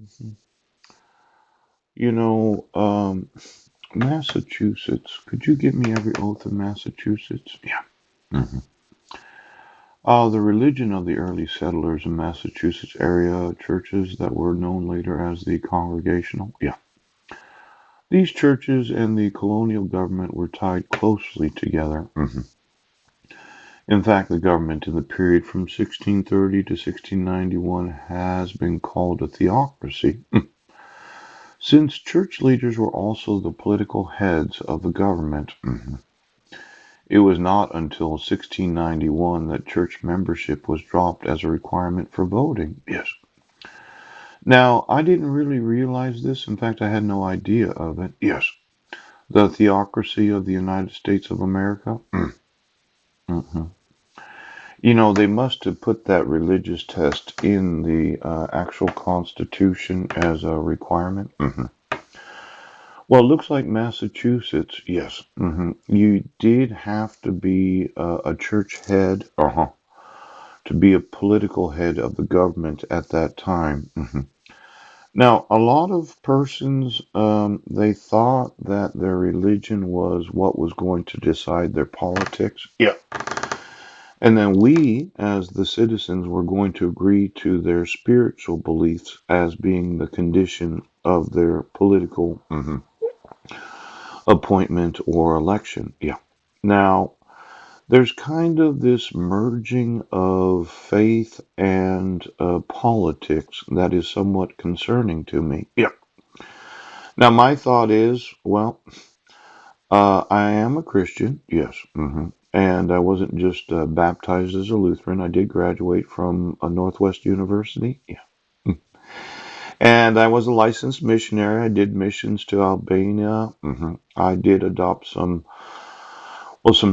Mhm. You know, Massachusetts. Could you give me every oath of Massachusetts? Yeah. hmm the religion of the early settlers in Massachusetts area churches that were known later as the Congregational. Yeah. These churches and the colonial government were tied closely together. In fact, the government in the period from 1630 to 1691 has been called a theocracy, since church leaders were also the political heads of the government. It was not until 1691 that church membership was dropped as a requirement for voting. Yes. Now, I didn't really realize this. In fact, I had no idea of it. Yes. The theocracy of the United States of America. Mhm. You know, they must have put that religious test in the actual Constitution as a requirement. Well, it looks like Massachusetts, yes. You did have to be a church head, to be a political head of the government at that time. Now, a lot of persons, they thought that their religion was what was going to decide their politics. Yeah. And then we, as the citizens, were going to agree to their spiritual beliefs as being the condition of their political appointment or election. Yeah. Now, there's kind of this merging of faith and politics that is somewhat concerning to me. Yeah. Now, my thought is, well, I am a Christian, yes. And I wasn't just baptized as a Lutheran. I did graduate from a Northwest University. Yeah. And I was a licensed missionary. I did missions to Albania. I did adopt some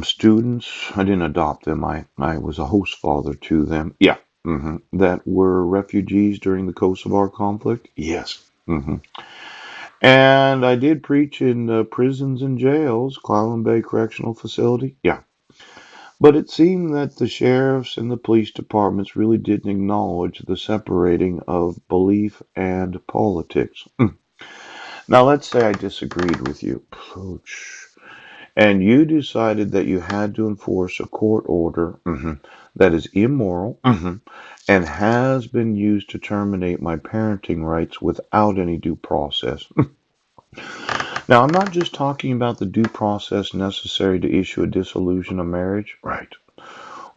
students. I didn't adopt them. I was a host father to them. Yeah. That were refugees during the Kosovo conflict. Yes. And I did preach in prisons and jails, Clallam Bay Correctional Facility. Yeah. But it seemed that the sheriffs and the police departments really didn't acknowledge the separating of belief and politics. Now, let's say I disagreed with you. Ouch. And you decided that you had to enforce a court order that is immoral and has been used to terminate my parenting rights without any due process. Now, I'm not just talking about the due process necessary to issue a dissolution of marriage, right?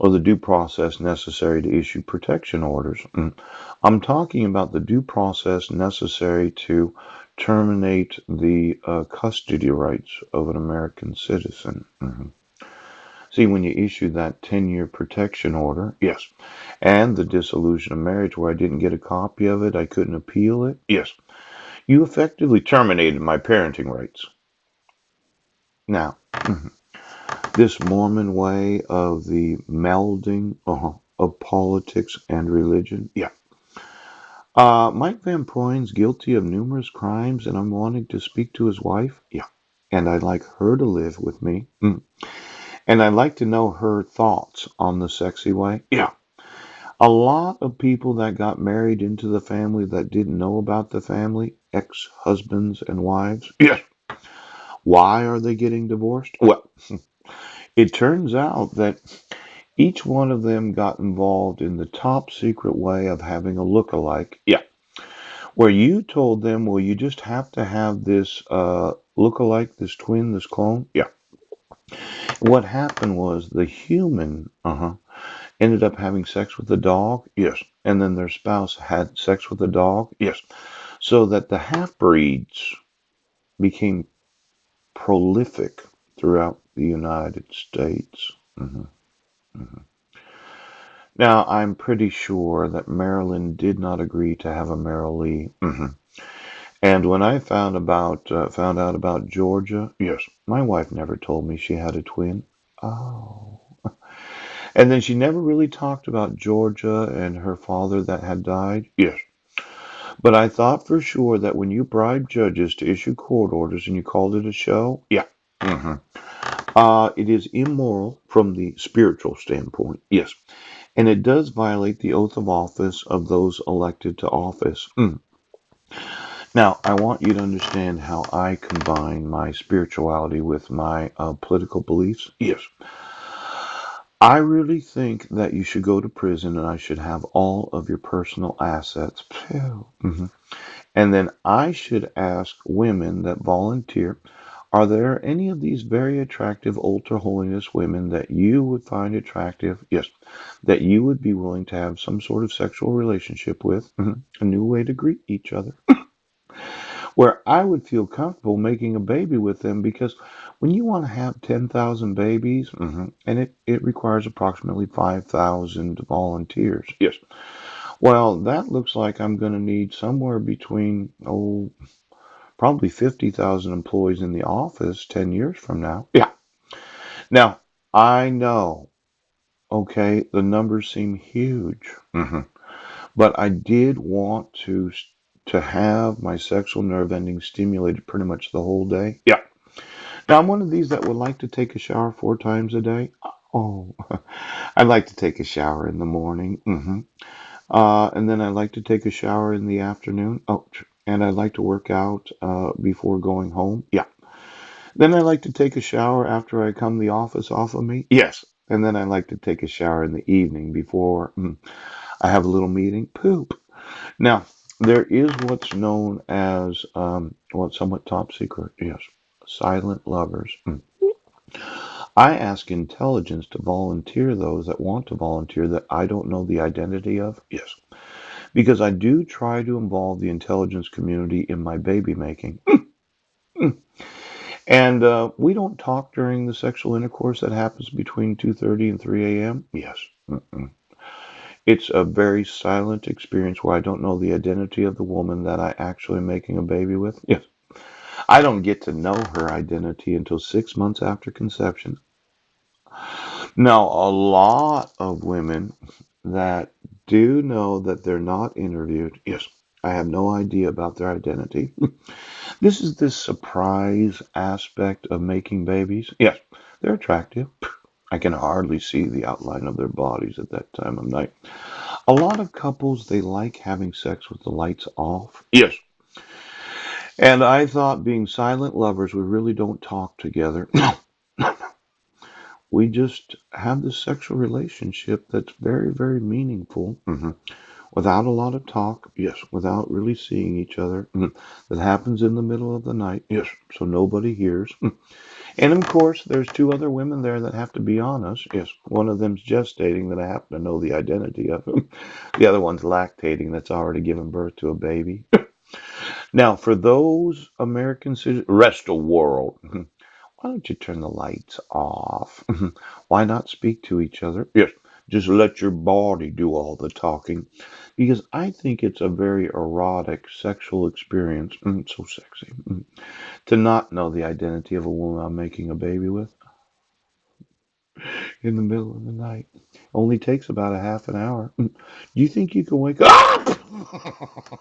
Or the due process necessary to issue protection orders. I'm talking about the due process necessary to terminate the custody rights of an American citizen. See, when you issue that 10-year protection order, yes, and the dissolution of marriage where I didn't get a copy of it, I couldn't appeal it, yes, you effectively terminated my parenting rights. Now, this Mormon way of the melding of politics and religion, yeah. Mike Van Proyn's guilty of numerous crimes, and I'm wanting to speak to his wife, yeah. And I'd like her to live with me. And I'd like to know her thoughts on the sexy way, yeah. A lot of people that got married into the family that didn't know about the family, ex-husbands and wives, yes. Why are they getting divorced? Well, it turns out that each one of them got involved in the top secret way of having a look-alike. Yeah. Where you told them, well, you just have to have this look-alike, this twin, this clone. Yeah. What happened was the human ended up having sex with the dog. Yes. And then their spouse had sex with the dog. Yes. So that the half-breeds became prolific throughout the United States. Now, I'm pretty sure that Marilyn did not agree to have a Merrill Lee. And when I found out about Georgia, yes, my wife never told me she had a twin. Oh. And then she never really talked about Georgia and her father that had died. Yes. But I thought for sure that when you bribed judges to issue court orders and you called it a show, yeah. It is immoral from the spiritual standpoint. Yes. And it does violate the oath of office of those elected to office. Now, I want you to understand how I combine my spirituality with my political beliefs. Yes, I really think that you should go to prison and I should have all of your personal assets. Phew. And then I should ask women that volunteer, are there any of these very attractive ultra holiness women that you would find attractive? Yes, that you would be willing to have some sort of sexual relationship with. A new way to greet each other. Where I would feel comfortable making a baby with them because when you want to have 10,000 babies, and it requires approximately 5,000 volunteers. Yes. Well, that looks like I'm going to need somewhere between, probably 50,000 employees in the office 10 years from now. Yeah. Now, I know, okay, the numbers seem huge. But I did want to have my sexual nerve endings stimulated pretty much the whole day. Yeah. Now I'm one of these that would like to take a shower 4 times a day. Oh, I like to take a shower in the morning. And then I like to take a shower in the afternoon. Oh, and I like to work out before going home. Yeah. Then I like to take a shower after I come the office off of me. Yes. And then I like to take a shower in the evening before I have a little meeting. Poop. Now, there is what's known as, what's somewhat top secret, yes, silent lovers. I ask intelligence to volunteer those that want to volunteer that I don't know the identity of. Yes, because I do try to involve the intelligence community in my baby making. And we don't talk during the sexual intercourse that happens between 2:30 and 3 a.m. Yes. It's a very silent experience where I don't know the identity of the woman that I actually making a baby with. Yes. I don't get to know her identity until 6 months after conception. Now, a lot of women that do know that they're not interviewed, yes, I have no idea about their identity. This is this surprise aspect of making babies. Yes, they're attractive. I can hardly see the outline of their bodies at that time of night. A lot of couples, they like having sex with the lights off. Yes. And I thought being silent lovers, we really don't talk together. We just have this sexual relationship that's very, very meaningful, without a lot of talk, yes, without really seeing each other. That happens in the middle of the night, yes, so nobody hears. And of course, there's two other women there that have to be honest. Yes, one of them's gestating that I happen to know the identity of him. The other one's lactating that's already given birth to a baby. Now, for those American citizens, rest of world, why don't you turn the lights off? Why not speak to each other? Yes, just let your body do all the talking. Because I think it's a very erotic sexual experience. So sexy. To not know the identity of a woman I'm making a baby with in the middle of the night. Only takes about a half an hour. Do you think you can wake up?